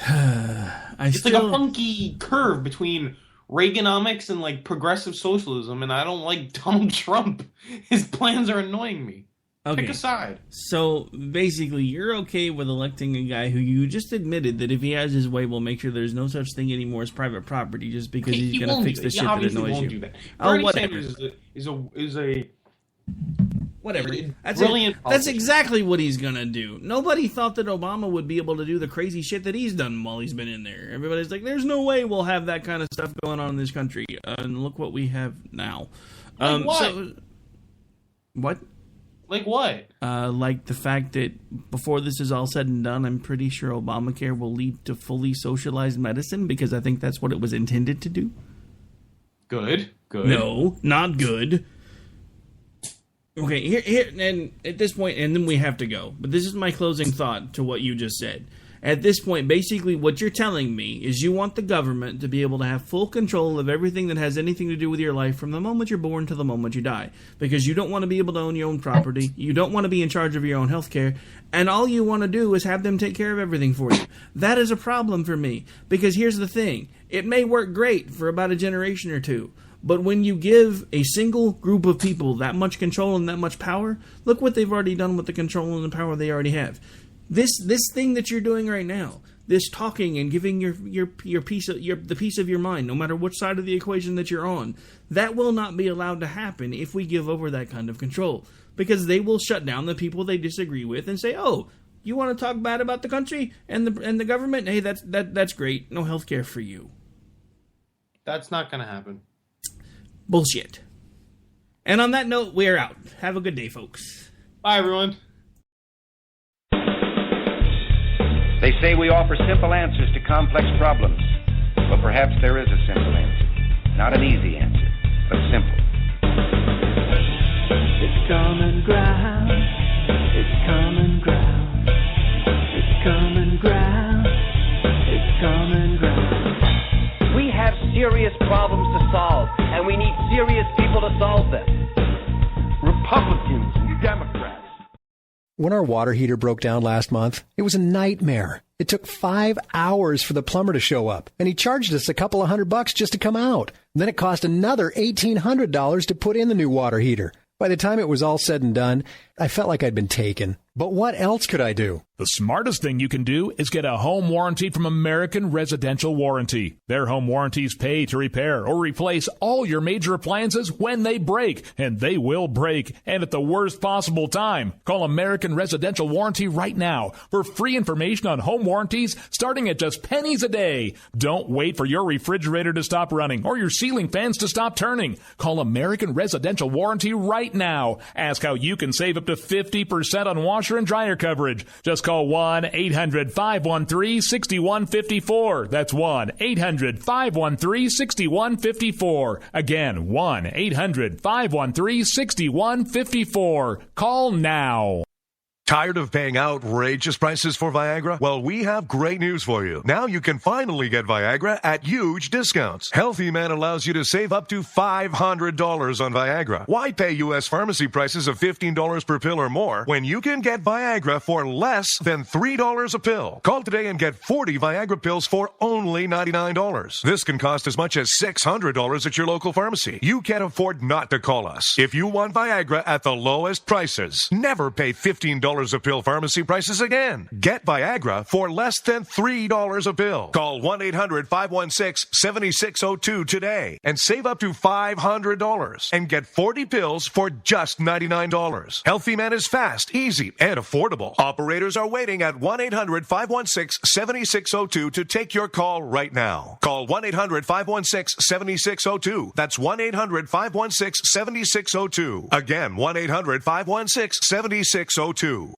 It's like a funky curve between Reaganomics and like progressive socialism, and I don't like Donald Trump. His plans are annoying me. Okay. Pick a side. So basically, you're okay with electing a guy who you just admitted that if he has his way, will make sure there's no such thing anymore as private property, just because he's going to fix the shit that annoys you. Do that. Bernie Sanders is a whatever. That's brilliant. That's exactly what he's gonna do. Nobody thought that Obama would be able to do the crazy shit that he's done while he's been in there. Everybody's like, "There's no way we'll have that kind of stuff going on in this country." And look what we have now. Like what? What? Like what? Like the fact that before this is all said and done, I'm pretty sure Obamacare will lead to fully socialized medicine, because I think that's what it was intended to do. Good. No, not good. Okay, here, and at this point, and then we have to go. But this is my closing thought to what you just said. At this point, basically what you're telling me is you want the government to be able to have full control of everything that has anything to do with your life from the moment you're born to the moment you die. Because you don't want to be able to own your own property, you don't want to be in charge of your own health care, and all you want to do is have them take care of everything for you. That is a problem for me, because here's the thing. It may work great for about a generation or two, but when you give a single group of people that much control and that much power, look what they've already done with the control and the power they already have. This thing that you're doing right now, this talking and giving the piece of your mind, no matter which side of the equation that you're on, that will not be allowed to happen if we give over that kind of control, because they will shut down the people they disagree with and say, "Oh, you want to talk bad about the country and the government? Hey, that's great. No health care for you." That's not going to happen. Bullshit. And on that note, we're out. Have a good day, folks. Bye, everyone. They say we offer simple answers to complex problems. Well, perhaps there is a simple answer. Not an easy answer, but simple. It's common ground. It's common ground. It's common ground. It's common ground. We have serious problems to solve, and we need serious people to solve them. Republicans and Democrats. When our water heater broke down last month, it was a nightmare. It took 5 hours for the plumber to show up, and he charged us a couple of $100 just to come out. And then it cost another $1,800 to put in the new water heater. By the time it was all said and done, I felt like I'd been taken. But what else could I do? The smartest thing you can do is get a home warranty from American Residential Warranty. Their home warranties pay to repair or replace all your major appliances when they break, and they will break, and at the worst possible time. Call American Residential Warranty right now for free information on home warranties starting at just pennies a day. Don't wait for your refrigerator to stop running or your ceiling fans to stop turning. Call American Residential Warranty right now. Ask how you can save up to 50% on washer and dryer coverage. Just call 1-800-513-6154. That's 1-800-513-6154. Again, 1-800-513-6154. Call now. Tired of paying outrageous prices for Viagra? Well, we have great news for you. Now you can finally get Viagra at huge discounts. Healthy Man allows you to save up to $500 on Viagra. Why pay U.S. pharmacy prices of $15 per pill or more when you can get Viagra for less than $3 a pill? Call today and get 40 Viagra pills for only $99. This can cost as much as $600 at your local pharmacy. You can't afford not to call us. If you want Viagra at the lowest prices, never pay $15 a pill pharmacy prices again. Get Viagra for less than $3 a pill. Call 1-800-516-7602 today and save up to $500 and get 40 pills for just $99. Healthy Man is fast, easy, and affordable. Operators are waiting at 1-800-516-7602 to take your call right now. Call 1-800-516-7602. That's 1-800-516-7602. Again, 1-800-516-7602.